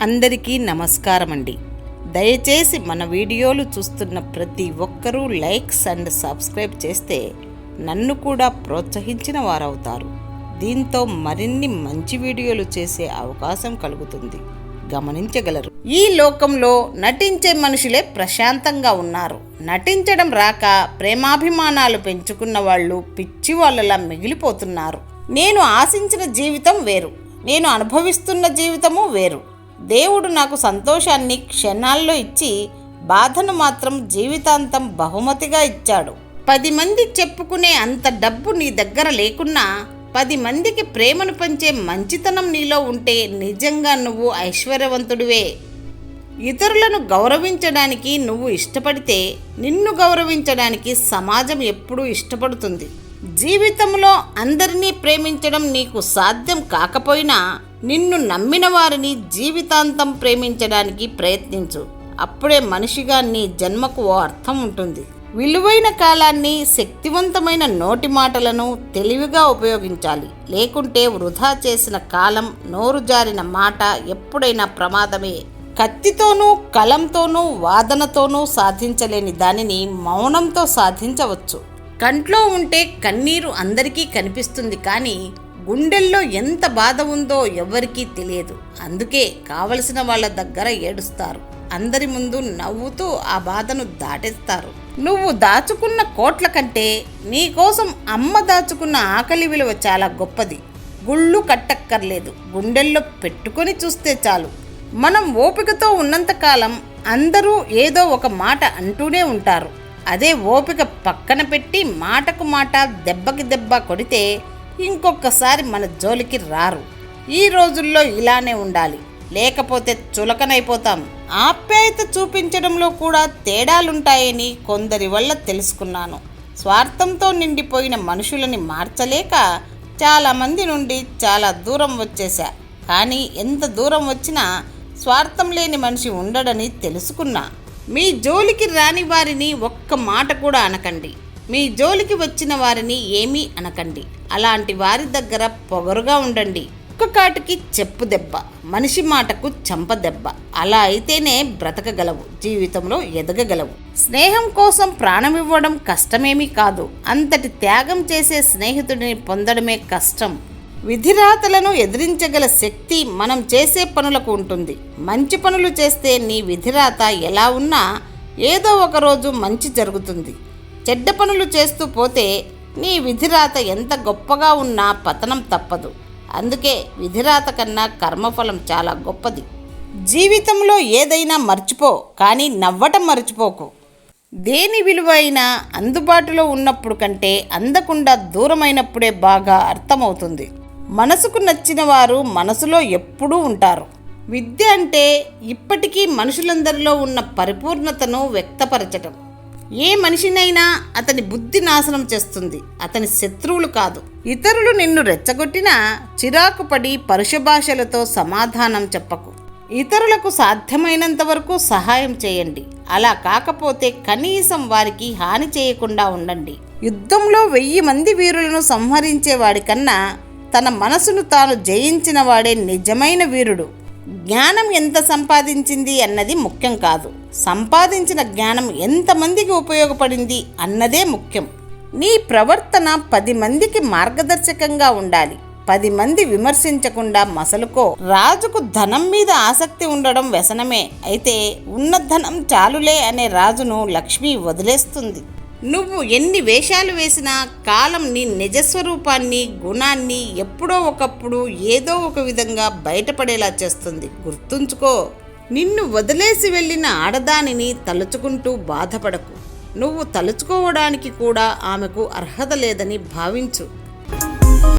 అందరికీ నమస్కారం అండి. దయచేసి మన వీడియోలు చూస్తున్న ప్రతి ఒక్కరూ లైక్స్ అండ్ సబ్స్క్రైబ్ చేస్తే నన్ను కూడా ప్రోత్సహించిన వారవుతారు. దీంతో మరిన్ని మంచి వీడియోలు చేసే అవకాశం కలుగుతుంది, గమనించగలరు. ఈ లోకంలో నటించే మనుషులే ప్రశాంతంగా ఉన్నారు. నటించడం రాక ప్రేమాభిమానాలు పెంచుకున్న వాళ్ళు పిచ్చి వాళ్ళలా మిగిలిపోతున్నారు. నేను ఆశించిన జీవితం వేరు, నేను అనుభవిస్తున్న జీవితము వేరు. దేవుడు నాకు సంతోషాన్ని క్షణాల్లో ఇచ్చి బాధను మాత్రం జీవితాంతం బహుమతిగా ఇచ్చాడు. 10 మంది చెప్పుకునే అంత డబ్బు నీ దగ్గర లేకున్నా 10 మందికి ప్రేమను పంచే మంచితనం నీలో ఉంటే నిజంగా నువ్వు ఐశ్వర్యవంతుడివే. ఇతరులను గౌరవించడానికి నువ్వు ఇష్టపడితే నిన్ను గౌరవించడానికి సమాజం ఎప్పుడూ ఇష్టపడుతుంది. జీవితంలో అందరినీ ప్రేమించడం నీకు సాధ్యం కాకపోయినా నిన్ను నమ్మిన వారిని జీవితాంతం ప్రేమించడానికి ప్రయత్నించు. అప్పుడే మనిషిగా నీ జన్మకు ఓ అర్థం ఉంటుంది. విలువైన కాలాన్ని, శక్తివంతమైన నోటి మాటలను తెలివిగా ఉపయోగించాలి. లేకుంటే వృధా చేసిన కాలం, నోరు జారిన మాట ఎప్పుడైనా ప్రమాదమే. కత్తితోనూ కలంతోనూ వాదనతోనూ సాధించలేని దానిని మౌనంతో సాధించవచ్చు. కంట్లో ఉంటే కన్నీరు అందరికీ కనిపిస్తుంది, కానీ గుండెల్లో ఎంత బాధ ఉందో ఎవరికీ తెలియదు. అందుకే కావలసిన వాళ్ళ దగ్గర ఏడుస్తారు, అందరి ముందు నవ్వుతూ ఆ బాధను దాటేస్తారు. నువ్వు దాచుకున్న కోట్ల కంటే నీకోసం అమ్మ దాచుకున్న ఆకలి విలువ చాలా గొప్పది. గుళ్ళు కట్టక్కర్లేదు, గుండెల్లో పెట్టుకొని చూస్తే చాలు. మనం ఓపికతో ఉన్నంతకాలం అందరూ ఏదో ఒక మాట అంటూనే ఉంటారు. అదే ఓపిక పక్కన పెట్టి మాటకు మాట, దెబ్బకి దెబ్బ కొడితే ఇంకొకసారి మన జోలికి రారు. ఈ రోజుల్లో ఇలానే ఉండాలి, లేకపోతే చులకనైపోతాం. ఆప్యాయత చూపించడంలో కూడా తేడాలుంటాయని కొందరి వల్ల తెలుసుకున్నాను. స్వార్థంతో నిండిపోయిన మనుషులని మార్చలేక చాలామంది నుండి చాలా దూరం వచ్చేశా. కానీ ఎంత దూరం వచ్చినా స్వార్థం లేని మనిషి ఉండడని తెలుసుకున్నా. మీ జోలికి రాని వారిని ఒక్క మాట కూడా అనకండి. మీ జోలికి వచ్చిన వారిని ఏమీ అనకండి. అలాంటి వారి దగ్గర పొగరుగా ఉండండి. ఒక్క కాటుకి చెప్పు దెబ్బ, మనిషి మాటకు చంప దెబ్బ. అలా అయితేనే బ్రతకగలవు, జీవితంలో ఎదగగలవు. స్నేహం కోసం ప్రాణమివ్వడం కష్టమేమీ కాదు, అంతటి త్యాగం చేసే స్నేహితుడిని పొందడమే కష్టం. విధిరాతలను ఎదిరించగల శక్తి మనం చేసే పనులకు ఉంటుంది. మంచి పనులు చేస్తే నీ విధిరాత ఎలా ఉన్నా ఏదో ఒకరోజు మంచి జరుగుతుంది. చెడ్డ పనులు చేస్తూ పోతే నీ విధిరాత ఎంత గొప్పగా ఉన్నా పతనం తప్పదు. అందుకే విధిరాత కన్నా కర్మఫలం చాలా గొప్పది. జీవితంలో ఏదైనా మర్చిపో, కానీ నవ్వటం మర్చిపోకు. దేని విలువ అయినా అందుబాటులో ఉన్నప్పుడు కంటే అందకుండా దూరమైనప్పుడే బాగా అర్థమవుతుంది. మనసుకు నచ్చిన వారు మనసులో ఎప్పుడూ ఉంటారు. విద్య అంటే ఇప్పటికీ మనుషులందరిలో ఉన్న పరిపూర్ణతను వ్యక్తపరచటం. ఏ మనిషినైనా అతని బుద్ధి నాశనం చేస్తుంది, అతని శత్రువులు కాదు. ఇతరులు నిన్ను రెచ్చగొట్టినా చిరాకు పడి పరుష భాషలతో సమాధానం చెప్పకు. ఇతరులకు సాధ్యమైనంత వరకు సహాయం చేయండి. అలా కాకపోతే కనీసం వారికి హాని చేయకుండా ఉండండి. యుద్ధంలో 1000 మంది వీరులను సంహరించేవాడి కన్నా తన మనసును తాను జయించిన వాడే నిజమైన వీరుడు. జ్ఞానం ఎంత సంపాదించింది అన్నది ముఖ్యం కాదు, సంపాదించిన జ్ఞానం ఎంతమందికి ఉపయోగపడింది అన్నదే ముఖ్యం. నీ ప్రవర్తన 10 మందికి మార్గదర్శకంగా ఉండాలి. 10 మంది విమర్శించకుండా మసలుకో. రాజుకు ధనం మీద ఆసక్తి ఉండడం వ్యసనమే, అయితే ఉన్న ధనం చాలులే అనే రాజును లక్ష్మి వదిలేస్తుంది. నువ్వు ఎన్ని వేషాలు వేసినా కాలం నీ నిజస్వరూపాన్ని, గుణాన్ని ఎప్పుడో ఒకప్పుడు ఏదో ఒక విధంగా బయటపడేలా చేస్తుంది. గుర్తుంచుకో. నిన్ను వదిలేసి వెళ్ళిన ఆడదానిని తలుచుకుంటూ బాధపడకు. నువ్వు తలుచుకోవడానికి కూడా ఆమెకు అర్హత లేదని భావించు.